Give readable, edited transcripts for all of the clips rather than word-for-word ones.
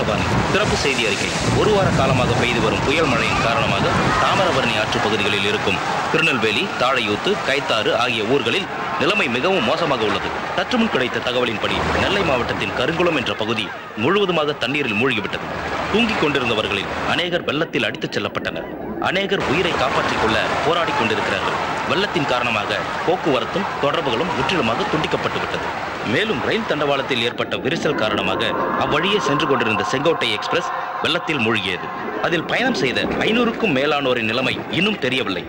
ஆகாசவாணி சிறப்பு செய்தி அறிக்கை. ஒரு வார காலமாக பெய்து வரும் புயல் மழையின் காரணமாக தாமிரபரணி ஆற்று பகுதிகளில் இருக்கும் திருநெல்வேலி, தாழையூத்து, கைத்தாறு ஆகிய ஊர்களில் நிலைமை மிகவும் மோசமாக உள்ளது. சற்று முன் கிடைத்த தகவலின்படி நெல்லை மாவட்டத்தின் கருங்குளம் என்ற பகுதி முழுவதுமாக தண்ணீரில் மூழ்கிவிட்டது. தூங்கிக் கொண்டிருந்தவர்களில் அநேகர் வெள்ளத்தில் அடித்துச் செல்லப்பட்டனர். அநேகர் உயிரை காப்பாற்றிக் கொள்ள போராடி கொண்டிருக்கிறார்கள். வெள்ளத்தின் காரணமாக போக்குவரத்தும் தொடர்புகளும் முற்றிலுமாக துண்டிக்கப்பட்டு விட்டது. மேலும் ரயில் தண்டவாளத்தில் ஏற்பட்ட விரிசல் காரணமாக அவ்வழியே சென்று கொண்டிருந்த செங்கோட்டை எக்ஸ்பிரஸ் வெள்ளத்தில் மூழ்கியது. அதில் பயணம் செய்த 500க்கும் மேலானோரின் நிலைமை இன்னும் தெரியவில்லை.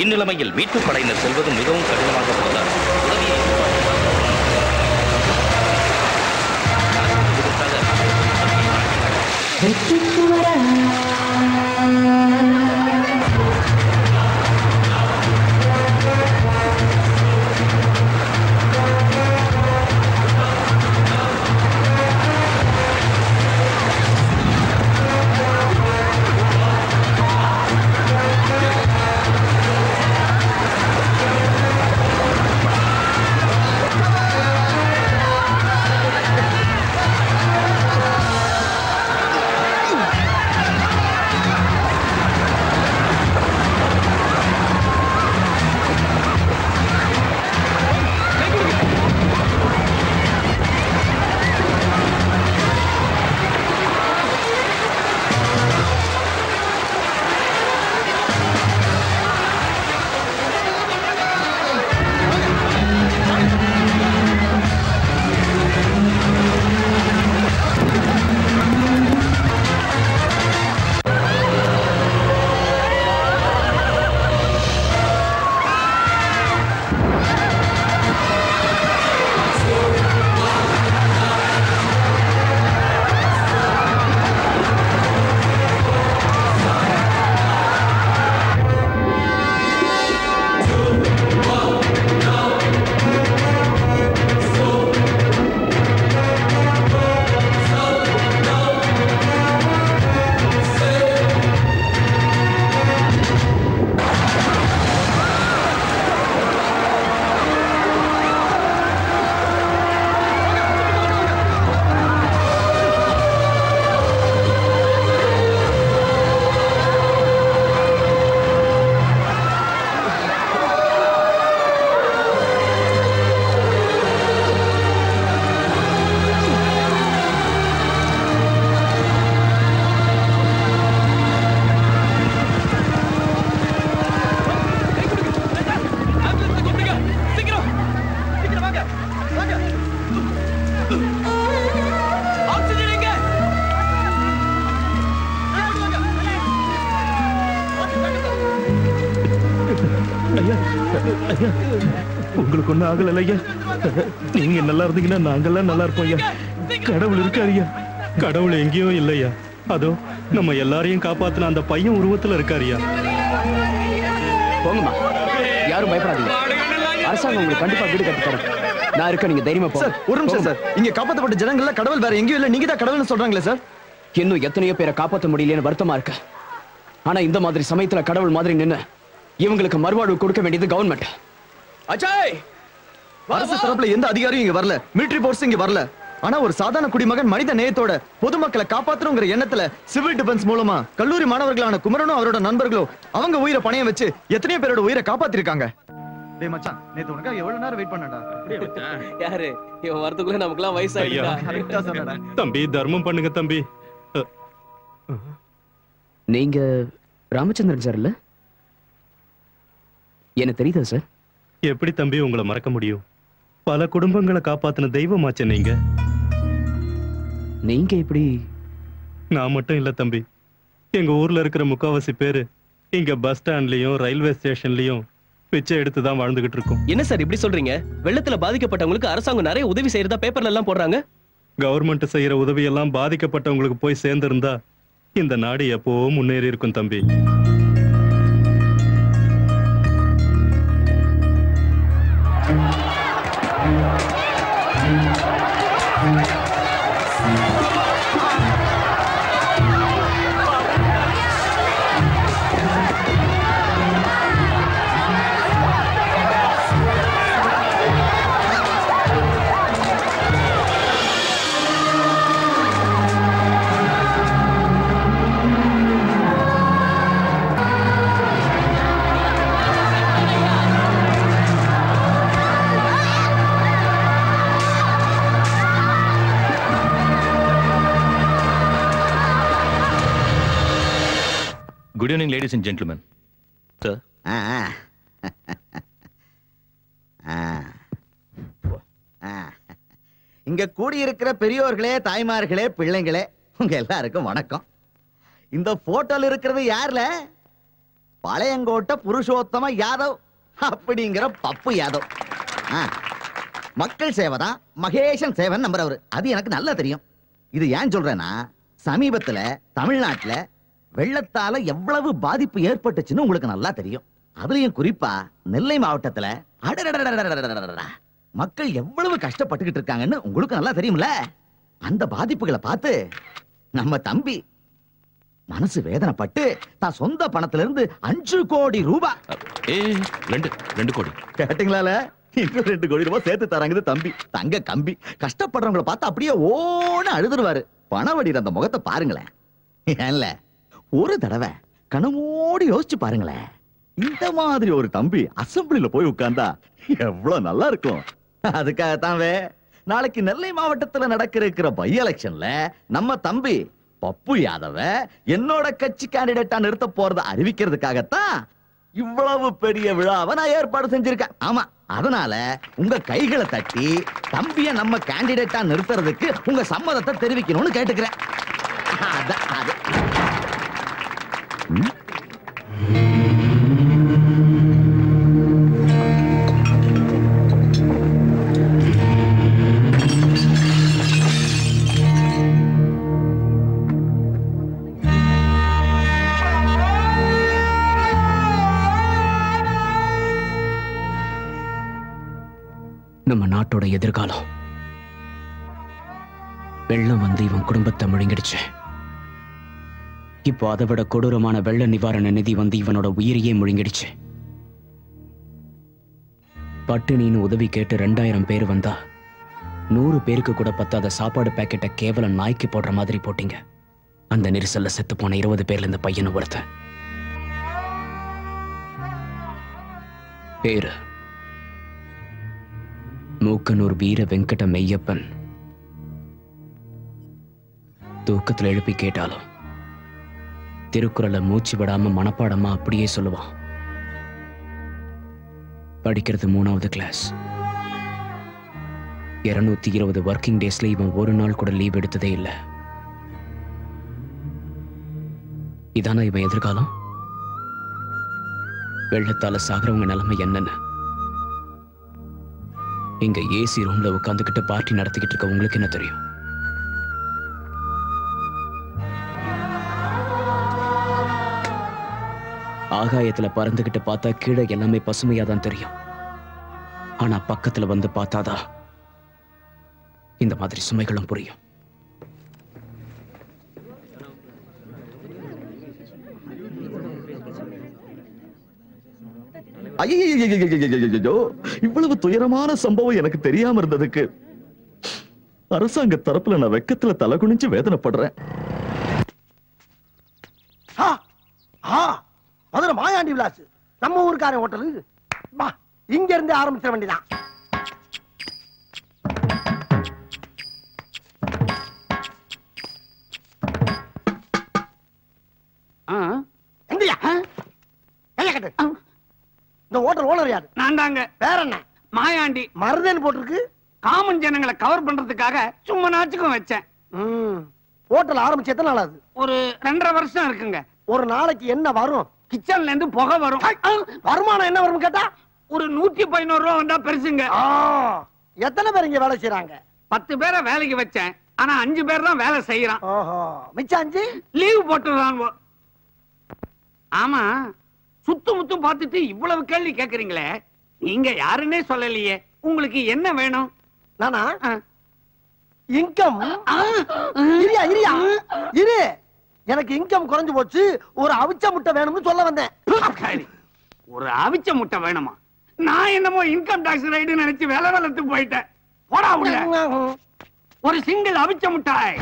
இந்நிலைமையில் மீட்புப் படையினர் செல்வது மிகவும் கடினமாக உள்ளதால் உதவியை உங்களுக்கு ஒன்னும் ஆகல ஐயா. நீங்க நல்லா இருந்தீங்கன்னா நாங்கெல்லாம் நல்லா இருப்போம் ஐயா. கடவுள் இருக்காரு ஐயா. கடவுள் எங்கேயோ இல்லையா, அதோ நம்ம எல்லாரையும் காப்பாத்தின அந்த பையன் உருவத்துல இருக்காருயா. போங்கம்மா, யாரும் பயப்படாதீங்க. அரசாங்கம் உங்களுக்கு கண்டிப்பா வீடு கட்டி தரும். நான் இருக்க, நீங்க தைரியமா போங்க. சார், ஒரு நிமிஷம் சார். இங்க காப்பாற்றப்பட்ட ஜனங்கள்ல கடவுள் வேற எங்கேயும் இல்ல, நீங்க தான் கடவுள்னு சொல்றாங்களே சார். இன்னும் எத்தனையோ பேரை காப்பாற்ற முடியலன்னு வருத்தமா இருக்கு. ஆனா இந்த மாதிரி சமயத்துல கடவுள் மாதிரி நின்னு இவங்களுக்கு மறுவாழ்வு கொடுக்க வேண்டியது கவர்மெண்ட். அஜய், அரசு தரப்புல எந்த அதிகாரியும் இங்க வரல, மிலிட்டரி போர்ஸ் இங்க வரல. ஆனா ஒரு சாதாரண குடிமகன் மனித நேயத்தோட பொதுமக்களை காப்பாற்றணுங்கிற எண்ணத்துல சிவில் டிஃபென்ஸ் மூலமா கல்லூரி மாணவர்களான குமரனும் அவரோட நண்பர்களும் அவங்க உயிரை பணையம் வச்சு எத்தனையோ பேரோட உயிரை காப்பாத்திருக்காங்க. டேய் மச்சான், நேத்து உனக்கு எவ்வளவு நேரம் வெயிட் பண்ணடா. யாரு இவன் வரதுக்குள்ள நமக்குலாம் வயசாயிடுடா. கரெக்ட்டா சொன்னடா. தம்பி, தர்மம் பண்ணுங்க தம்பி. நீங்க ராமச்சந்திரன் சார் இல்ல? எனக்கு தெரியுதா சார்? எப்படி தம்பி உங்களை மறக்க முடியும்? பல குடும்பங்களை காப்பாத்தின தெய்வமாச்சே நீங்க. நீங்க எப்படி? நான் மட்டும் இல்ல தம்பி, எங்க ஊர்ல இருக்கிற முக்காவாசி பேரு இங்க பஸ் ஸ்டாண்ட்லயும் ரயில்வே ஸ்டேஷன்லயும் பிச்சை எடுத்துதான் வாழ்ந்துகிட்டு இருக்கோம். என்ன சார் இப்படி சொல்றீங்க? வெள்ளத்துல பாதிக்கப்பட்டவங்களுக்கு அரசாங்கம் நிறைய உதவி செய்யறதா பேப்பர்ல எல்லாம் போடுறாங்க. கவர்மெண்ட் செய்யற உதவி எல்லாம் பாதிக்கப்பட்டவங்களுக்கு போய் சேர்ந்திருந்தா இந்த நாடு எப்போ முன்னேறி இருக்கும் தம்பி. Good evening ladies and gentlemen. Sir, இங்க கூடியிருக்கிற பெரியோர்களே, தாய்மார்களே, பிள்ளைங்களே, உங்க எல்லாருக்கும் வணக்கம். இந்த போட்டோல இருக்கிறது யாருல? பாளையங்கோட்டை புருஷோத்தம யாதவ் அப்படிங்கிற பப்பு யாதவ். மக்கள் சேவை தான் மகேஷன் சேவன் நம்புறவர். அது எனக்கு நல்லா தெரியும். இது ஏன் சொல்றேன்னா, சமீபத்துல தமிழ்நாட்டுல வெள்ளத்தால எவ்வளவு பாதிப்பு ஏற்பட்டுச்சுன்னு உங்களுக்கு நல்லா தெரியும். அதுலயும் குறிப்பா நெல்லை மாவட்டத்துல மக்கள் எவ்வளவு கஷ்டப்பட்டுக்கிட்டு இருக்காங்கன்னு உங்களுக்கு நல்லா தெரியும்ல. அந்த பாதிப்புகளை பார்த்து நம்ம தம்பி மனசு வேதனைப்பட்டு தான் சொந்த பணத்துல இருந்து 5 கோடி ரூபாய் 2 கோடி கேட்டீங்களால, இன்னும் 2 கோடி ரூபாய் சேர்த்து தராங்க தம்பி. தங்க கம்பி கஷ்டப்படுறவங்களை பார்த்து அப்படியே ஓன அழுதுருவாரு. பணவடிற அந்த முகத்தை பாருங்களேன். ஏன்ல ஒரு தடவை கனமோடி யோசிச்சு பாருங்களேன். இந்த மாதிரி ஒரு தம்பி அசம்பிளில போய் உட்கார்ந்தா எவ்வளவு நல்லா இருக்கும். அதுக்காகத்தான் நாளைக்கு நெல்லை மாவட்டத்துல நடக்கிற பை எலெக்ஷன்ல நம்ம தம்பி பப்பு யாதவ என்னோட கட்சி கேண்டிடேட்டா நிறுத்த போறத அறிவிக்கிறதுக்காகத்தான் இவ்வளவு பெரிய விழாவை நான் ஏற்பாடு செஞ்சிருக்கேன். ஆமா, அதனால உங்க கைகளை தட்டி தம்பிய நம்ம கேண்டிடேட்டா நிறுத்துறதுக்கு உங்க சம்மதத்தை தெரிவிக்கணும்னு கேட்டுக்கிறேன். நம்ம நாட்டோட எதிர்காலம் வெள்ளம் வந்து இவன் குடும்பத்தை முழுங்கிடுச்சு. இப்போ அதை விட கொடூரமான வெள்ள நிவாரண நிதி வந்து இவனோட உயிரையே முழுங்கிடுச்சு. பட்டினின்னு உதவி கேட்டு 2000 பேர் வந்தா 100 பேருக்கு கூட பத்தாத சாப்பாடு பேக்கெட்டை கேவலம் நாய்க்கு போடுற மாதிரி போட்டீங்க. அந்த நெரிசல்ல செத்து போன 20 பேர்ல இந்த பையனை ஒருத்தன். பேரு மூக்கனூர் வீர வெங்கட மெய்யப்பன். தூக்கத்துல எழுப்பி கேட்டாலும் திருக்குறளை மூச்சு விடாம மனப்பாடமா அப்படியே சொல்லுவான். படிக்கிறது 3வது கிளாஸ். 220 ஒர்க்கிங் டேஸ்ல இவன் ஒரு நாள் கூட லீவ் எடுத்ததே இல்லை. இதானா இவன் எதிர்காலம்? வெள்ளத்தால சாகிறவங்க நிலைமை என்னன்னு இங்க ஏசி ரூம்ல உட்கார்ந்துகிட்டு பார்ட்டி நடத்திக்கிட்டு இருக்க உங்களுக்கு என்ன தெரியும்? ஆகாயத்துல பறந்துகிட்டு பார்த்தா கீழே எல்லாமே பசுமையாதான் தெரியும். ஆனா பக்கத்துல வந்து பார்த்தாதான் இந்த மாதிரி சுமைகளும் புரியும். ஐயோ, இவ்வளவு துயரமான சம்பவம் எனக்கு தெரியாம இருந்ததுக்கு அரசாங்க தரப்புல நான் வெக்கத்துல தலை குனிஞ்சு வேதனைப்படுறேன். மதுரை மாயாண்டி விலாஸ் நம்ம ஊருக்காரன் ஹோட்டலு. இங்க இருந்து ஆரம்பிச்சிட வேண்டியதான். இந்த ஹோட்டல் ஓனர் யாரு? நான் தாங்க. வேற என்ன? மாயாண்டி. மருதன் போட்டிருக்கு. காமன் ஜனங்களை கவர் பண்றதுக்காக சும்மா நாச்சுக்கும் வச்சேன். ஹோட்டல் ஆரம்பிச்சு எத்தனை நாள் ஆகுது? ஒரு 2.5 வருஷம் இருக்குங்க. ஒரு நாளைக்கு என்ன வரும்? கிச்சன்ல இருந்து புகை வரும். வருமானம் என்ன வரும் கேட்டா ஒரு 111 ரூபா வந்தா பெருசுங்க. எத்தனை பேர் இங்க வேலை செய்யறாங்க? 10 பேரை வேலைக்கு வச்சேன். ஆனா 5 பேர் தான் வேலை செய்யறான். மிச்சம் 5 லீவ் போட்டுறாங்க. ஆமா, சுத்து முத்தும் பார்த்துட்டு இவ்வளவு கேள்வி கேக்குறீங்களே, நீங்க யாருன்னே சொல்லலையே. உங்களுக்கு என்ன வேணும்? நானா இன்கம். இரு, எனக்கு இன்கம் குறைஞ்சு போச்சு. ஒரு அவிச்ச முட்டை வேணும்னு சொல்ல வந்தேன். ஒரு அவிச்ச முட்டை வேணுமா? நான் என்னமோ இன்கம் டாக்ஸ் ரைடு நினைச்சு வேலை வளர்த்து போயிட்டேன். போடா உள்ள. ஒரு சிங்கிள் அவிச்ச முட்டாய்.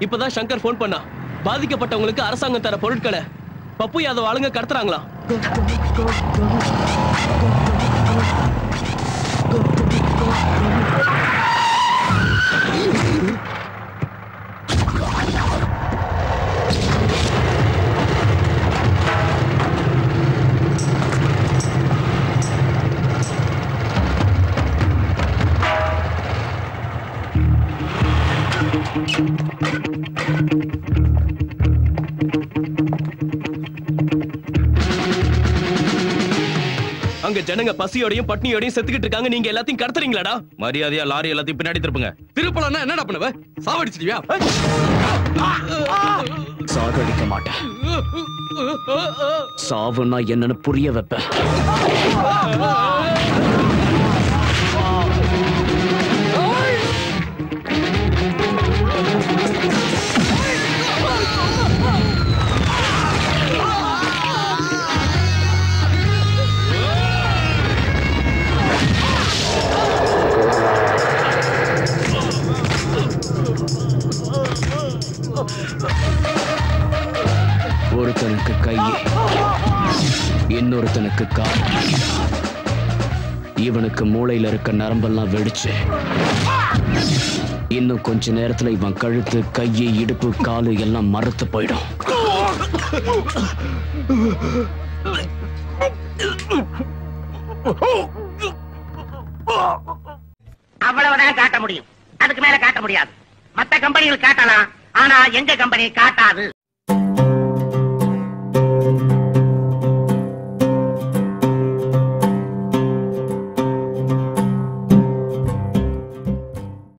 இப்பதான் சங்கர் போன் பண்ணா. பாதிக்கப்பட்டவங்களுக்கு அரசாங்கம் தர பொருட்களை பப்பு யாதவ் ஆளுங்க கடத்துறாங்களா? அங்க ஜனங்க பசியோடையும் பட்னியோடையும் செத்துக்கிட்டு இருக்காங்க. நீங்க எல்லாத்தையும் கடத்துறீங்களாடா? மரியாதையா லாரி எல்லாத்தையும் பின்னாடி திருப்புங்க. திருப்பலன்னா என்னடா பண்ணுவ? சாவடிச்சிடுவியா? சாகடிக்க மாட்டேன். சாவுன்னா என்னன்னு புரிய வைப்பேன். ஒருத்தனுக்கு கை, இன்னொருத்தனுக்கு கால். இவனுக்கு மூளையில இருக்க நரம்பெல்லாம் வெடிச்சு இன்னும் கொஞ்ச நேரத்துல இவன் கழுத்து, கையை, இடுப்பு, காலு எல்லாம் மறுத்து போயிடும். அவ்வளவுதான் காட்ட முடியும். அதுக்கு மேல காட்ட முடியாது. மத்த கம்பெனிகள் காட்டலாம், ஆனா எங்க கம்பெனி காட்டாது.